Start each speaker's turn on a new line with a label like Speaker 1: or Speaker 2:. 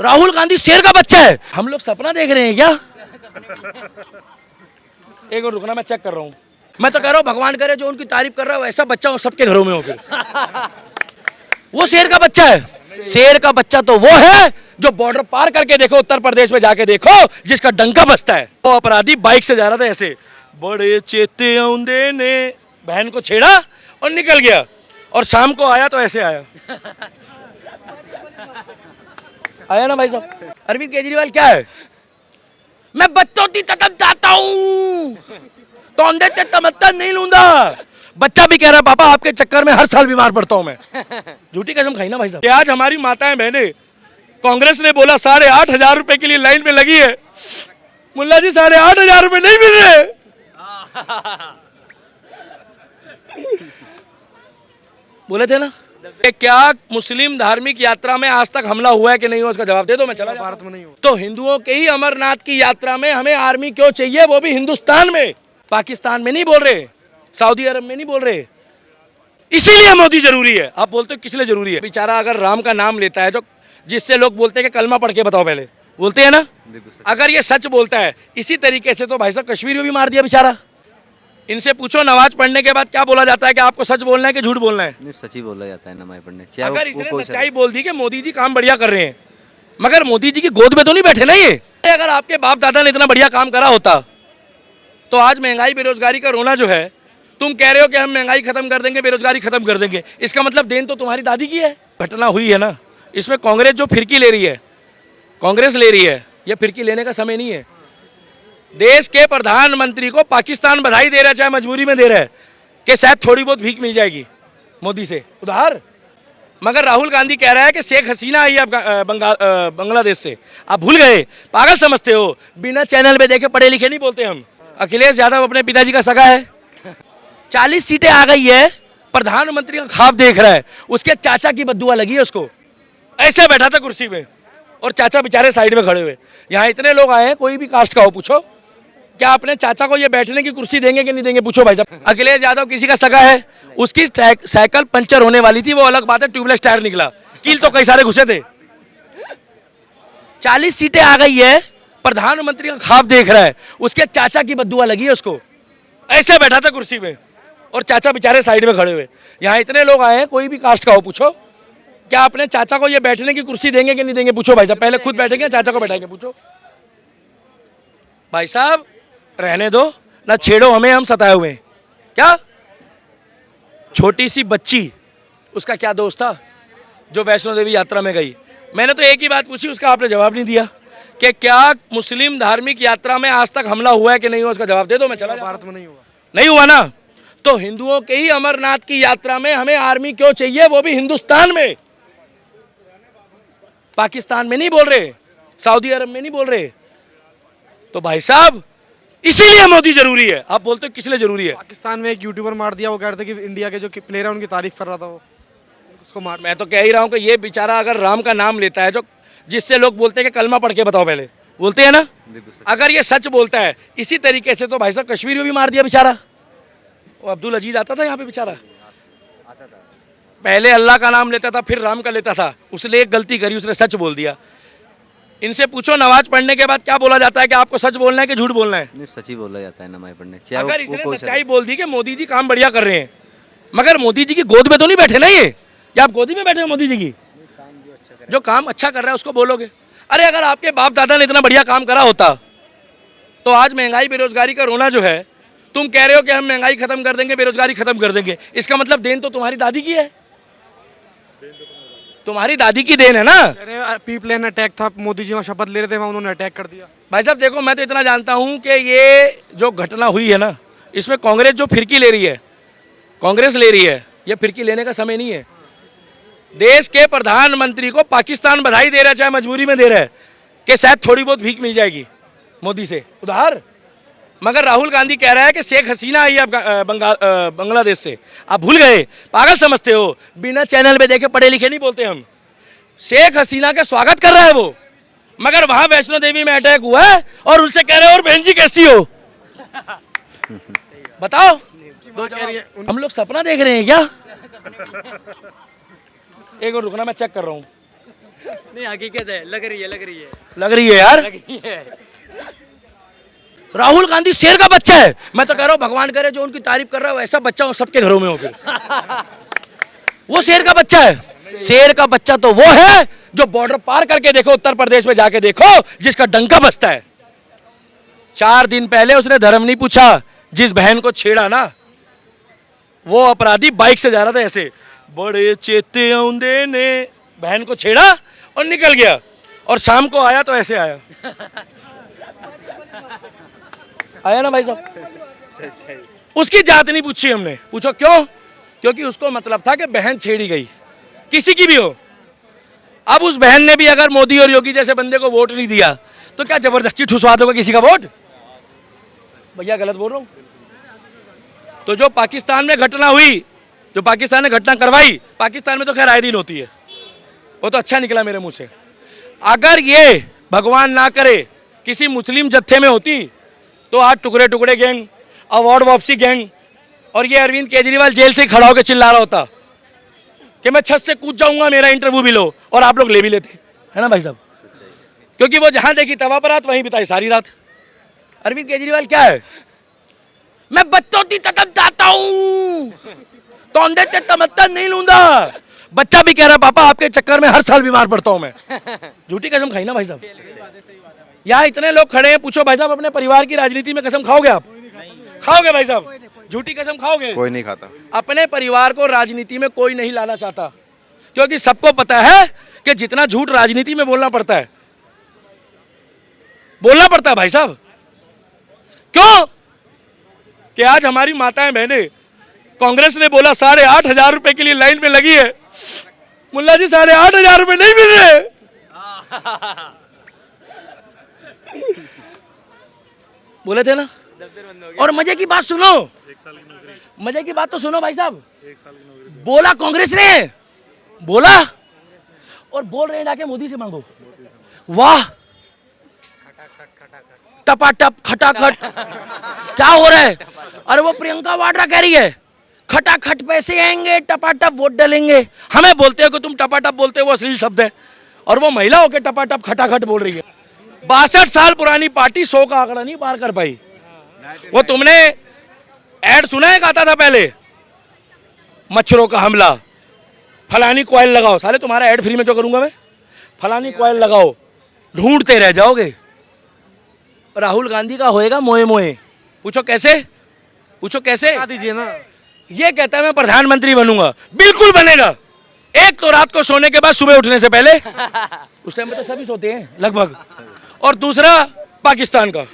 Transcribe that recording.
Speaker 1: राहुल गांधी शेर का बच्चा है। हम लोग सपना देख रहे हैं क्या? एक और रुकना, मैं चेक कर रहा हूँ। मैं तो कह रहा हूँ भगवान करे जो उनकी तारीफ कर रहा है वैसा बच्चा हो सबके घरों में हो फिर। वो शेर का बच्चा है। शेर का बच्चा तो वो है जो बॉर्डर पार करके देखो, उत्तर प्रदेश में जाके देखो, जिसका डंका बजता है। वो अपराधी बाइक से जा रहा था ऐसे, बड़े चेते औंधे ने बहन को छेड़ा और निकल गया, और शाम को आया तो ऐसे आया। आया ना भाई साहब? अरविंद केजरीवाल क्या है? मैं बच्चों की तकब जाता हूँ तो अंधे ते तमत्ता नहीं लूंगा। बच्चा भी कह रहा है पापा आपके चक्कर में हर साल बीमार पड़ता हूँ मैं। झूठी कसम खाई ना भाई साहब। आज हमारी माताएं बहनें, कांग्रेस ने बोला 8,500 रुपए के लिए लाइन में लगी है। मुल्ला जी 8,500 रुपए नहीं मिल रहे। बोले थे ना कि क्या मुस्लिम धार्मिक यात्रा में आज तक हमला हुआ है कि नहीं हुआ, उसका जवाब दे दो, मैं चला जाऊं।
Speaker 2: भारत में नहीं हुआ।
Speaker 1: तो हिंदुओं के ही अमरनाथ की यात्रा में हमें आर्मी क्यों चाहिए, वो भी हिंदुस्तान में? पाकिस्तान में नहीं बोल रहे, सऊदी अरब में नहीं बोल रहे। इसीलिए मोदी जरूरी है। आप बोलते हो किस लिए जरूरी है? बेचारा अगर राम का नाम लेता है, जो जिससे लोग बोलते हैं कि कलमा पढ़ के बताओ, पहले बोलते हैं ना, अगर ये सच बोलता है इसी तरीके से, तो भाई साहब कश्मीर में भी मार दिया बेचारा। इनसे पूछो नमाज पढ़ने के बाद क्या बोला जाता है, कि आपको सच बोलना है कि झूठ बोलना है?
Speaker 3: नहीं, सच ही बोला जाता है नमाज पढ़ने।
Speaker 1: अगर इसने सच्चाई बोल दी कि मोदी जी काम बढ़िया कर रहे हैं, मगर मोदी जी की गोद में तो नहीं बैठे ना ये। अगर आपके बाप दादा ने इतना बढ़िया काम करा होता तो आज महंगाई बेरोजगारी का रोना जो है, तुम कह रहे हो कि हम महंगाई खत्म कर देंगे, बेरोजगारी खत्म कर देंगे, इसका मतलब देन तो तुम्हारी दादी की है। घटना हुई है ना, इसमें कांग्रेस जो फिरकी ले रही है, कांग्रेस ले रही है, ये फिरकी लेने का समय नहीं है। देश के प्रधानमंत्री को पाकिस्तान बधाई दे रहा है, चाहे मजबूरी में दे रहा है, कि शायद थोड़ी बहुत भीख मिल जाएगी मोदी से उधार। मगर राहुल गांधी कह रहा है कि शेख हसीना आई है बांग्लादेश से। आप भूल गए, पागल समझते हो। बिना चैनल पे देखे पढ़े लिखे नहीं बोलते हम। अखिलेश यादव अपने पिताजी का सगा है। 40 सीटें आ गई है, प्रधानमंत्री का ख्वाब देख रहा है। उसके चाचा की बद्दुआ लगी है उसको, ऐसे बैठा था कुर्सी में और चाचा बेचारे साइड में खड़े हुए। यहाँ इतने लोग आए हैं, कोई भी कास्ट का हो, पूछो क्या अपने चाचा को ये बैठने की कुर्सी देंगे कि नहीं देंगे, पूछो भाई साहब। अखिलेश यादव किसी का सगा है, उसकी साइकिल पंचर होने वाली थी, वो अलग बात है, ट्यूबलेस टायर निकला, कील तो कई सारे घुसे थे। 40 सीटें आ गई है, प्रधानमंत्री का ख्वाब देख रहा है। उसके चाचा की बद्दुआ लगी है उसको, ऐसे बैठा था कुर्सी में और चाचा बेचारे साइड में खड़े हुए। यहाँ इतने लोग आए हैं, कोई भी कास्ट का हो, पूछो क्या अपने चाचा को ये बैठने की कुर्सी देंगे कि नहीं देंगे, पूछो भाई साहब। पहले खुद बैठेंगे, चाचा को बैठाएंगे, पूछो भाई साहब। रहने दो ना, छेड़ो हमें, हम सताए हुए हैं क्या? छोटी सी बच्ची, उसका क्या दोस्त था जो वैष्णो देवी यात्रा में गई? मैंने तो एक ही बात पूछी, उसका आपने जवाब नहीं दिया कि क्या मुस्लिम धार्मिक यात्रा में आज तक हमला हुआ है कि नहीं हुआ, उसका जवाब दे दो, मैं चला जाऊं।
Speaker 2: भारत में नहीं हुआ।
Speaker 1: नहीं हुआ ना, तो हिंदुओं के ही अमरनाथ की यात्रा में हमें आर्मी क्यों चाहिए, वो भी हिंदुस्तान में? पाकिस्तान में नहीं बोल रहे, सऊदी अरब में नहीं बोल रहे। तो भाई साहब इसीलिए मोदी जरूरी है। आप बोलते हो किस लिए जरूरी है?
Speaker 2: पाकिस्तान में एक यूट्यूबर मार दिया, वो कह रहे थे कि इंडिया के जो प्लेयर है उनकी तारीफ कर रहा था, वो उसको मार।
Speaker 1: मैं तो कह ही रहा हूं कि ये बेचारा अगर राम का नाम लेता है, जो जिससे लोग बोलते हैं कि कलमा पढ़ के बताओ, पहले बोलते हैं ना, अगर ये सच बोलता है इसी तरीके से, तो भाई साहब कश्मीर में भी मार दिया बेचारा। वो अब्दुल अजीज आता था यहाँ पे बेचारा, पहले अल्लाह का नाम लेता था, फिर राम का लेता था। उसने एक गलती करी, उसने सच बोल दिया। इनसे पूछो नमाज पढ़ने के बाद क्या बोला जाता है, कि आपको सच बोलना है कि झूठ बोलना है?
Speaker 3: नहीं, सच ही बोला जाता है नमाज पढ़ने।
Speaker 1: अगर इसने सच्चाई बोल दी कि मोदी जी काम बढ़िया कर रहे हैं, मगर मोदी जी की गोद में तो नहीं बैठे ना ये, या आप गोदी में बैठे हो मोदी जी की? जो काम अच्छा कर रहा है उसको बोलोगे। अरे अगर आपके बाप दादा ने इतना बढ़िया काम करा होता तो आज महंगाई बेरोजगारी का रोना जो है, तुम कह रहे हो कि हम महंगाई खत्म कर देंगे, बेरोजगारी खत्म कर देंगे, इसका मतलब देन तो तुम्हारी दादी की है, तुम्हारी दादी की देन है ना।
Speaker 2: पी प्लेन अटैक था, मोदी जी वहाँ शपथ ले रहे थे, वहाँ उन्होंने अटैक कर दिया।
Speaker 1: भाई साहब देखो, मैं तो इतना जानता हूं कि ये जो घटना हुई है ना, इसमें कांग्रेस जो फिरकी ले रही है, कांग्रेस ले रही है, ये फिरकी लेने का समय नहीं है। देश के प्रधानमंत्री को पाकिस्तान बधाई दे रहा है, चाहे मजबूरी में दे रहा है, कि शायद थोड़ी बहुत भीख मिल जाएगी मोदी से उधार। मगर राहुल गांधी कह रहा है कि शेख हसीना आई है बांग्लादेश से। आप भूल गए, पागल समझते हो। बिना चैनल पे देखे पढ़े लिखे नहीं बोलते हम। शेख हसीना का स्वागत कर रहा है वो, मगर वहां वैष्णो देवी में अटैक हुआ है और उनसे कह रहे हो और बहन जी कैसी हो? बताओ। हम लोग सपना देख रहे हैं क्या? एक और रुकना, मैं चेक कर रहा हूँ।
Speaker 4: नहीं हकीकत है, लग रही है
Speaker 1: लग रही है यार।
Speaker 4: लग रही है।
Speaker 1: राहुल गांधी शेर का बच्चा है। मैं तो कह रहा हूँ भगवान करे जो उनकी तारीफ कर रहा है वैसा बच्चा सबके घरों में हो फिर। वो शेर का बच्चा है। शेर का बच्चा तो वो है जो बॉर्डर पार करके देखो, उत्तर प्रदेश में जाके देखो, जिसका डंका बजता है। 4 दिन पहले उसने धर्म नहीं पूछा, जिस बहन को छेड़ा ना वो अपराधी बाइक से जा रहा था ऐसे, बड़े चेते औंदे ने बहन को छेड़ा और निकल गया, और शाम को आया तो ऐसे आया। आया ना भाई साहब। उसकी जात नहीं पूछी हमने। पूछो क्यों? क्योंकि उसको मतलब था कि बहन छेड़ी गई, किसी की भी हो। अब उस बहन ने भी अगर मोदी और योगी जैसे बंदे को वोट नहीं दिया तो क्या जबरदस्ती ठुसवा दोगे किसी का वोट? भैया गलत बोल रहा हूं? तो जो पाकिस्तान में घटना हुई, जो पाकिस्तान ने घटना करवाई, पाकिस्तान में तो खैर आए दिन होती है, वो तो अच्छा निकला मेरे मुंह से। अगर ये भगवान ना करे किसी मुस्लिम जत्थे में होती तो आज टुकड़े टुकड़े गैंग, अवार्ड वापसी गैंग, और ये अरविंद केजरीवाल जेल से खड़ा होकर चिल्ला रहा होता कि मैं छत से कूद जाऊंगा, मेरा इंटरव्यू भी लो, और आप लोग ले भी लेते, है ना भाई साहब? क्योंकि वो जहां देखी तवा पर रात वहीं बिताई सारी रात। अरविंद केजरीवाल क्या है? मैं बच्चों की तकब जाता हूं, तोंदे ते तमत्ता नहीं लूंगा। बच्चा भी कह रहा पापा आपके चक्कर में हर साल बीमार पड़ता हूं मैं। झूठी कसम खाई ना भाई साहब। यहाँ इतने लोग खड़े हैं, पूछो भाई साहब अपने परिवार की राजनीति में कसम खाओगे आप? खाओगे भाई साहब? झूठी कसम खाओगे?
Speaker 3: कोई नहीं खाता।
Speaker 1: अपने परिवार को राजनीति में कोई नहीं लाना चाहता, क्योंकि सबको पता है कि जितना झूठ राजनीति में बोलना पड़ता है, बोलना पड़ता है भाई साहब। क्यों? कि आज हमारी माताएं बहनें, कांग्रेस ने बोला 8,500 रुपए के लिए लाइन में लगी है, मुल्ला जी 8,500 रुपए नहीं मिल रहे। बोले थे ना। और मजे की बात सुनो, मजे की बात तो सुनो भाई साहब। बोला कांग्रेस ने, बोला, और बोल रहे हैं जाके मोदी से मांगो। वाह, टपाटप खटाखट क्या हो रहा है? अरे वो प्रियंका वाड्रा कह रही है खटाखट पैसे आएंगे, टपाटप वोट डालेंगे। हमें बोलते हो कि तुम टपाटप बोलते हो, वो अश्लील शब्द है, और वो महिला होकर टपाटप खटाखट बोल रही है। 62 साल पुरानी पार्टी 100 का आंकड़ा नहीं पार कर पाई। वो तुमने ऐड सुना है, आता था पहले, मच्छरों का हमला, फलानी कॉइल लगाओ। साले तुम्हारा ऐड फ्री में क्यों करूंगा मैं? फलानी कॉइल लगाओ, ढूंढते रह जाओगे। राहुल गांधी का होएगा मोए मोए। पूछो कैसे? पूछो कैसे?
Speaker 2: बता दीजिए ना।
Speaker 1: ये कहता है मैं प्रधानमंत्री बनूंगा। बिल्कुल बनेगा। एक तो रात को सोने के बाद सुबह उठने से पहले, उस टाइम पे तो सभी सोते हैं लगभग, और दूसरा पाकिस्तान का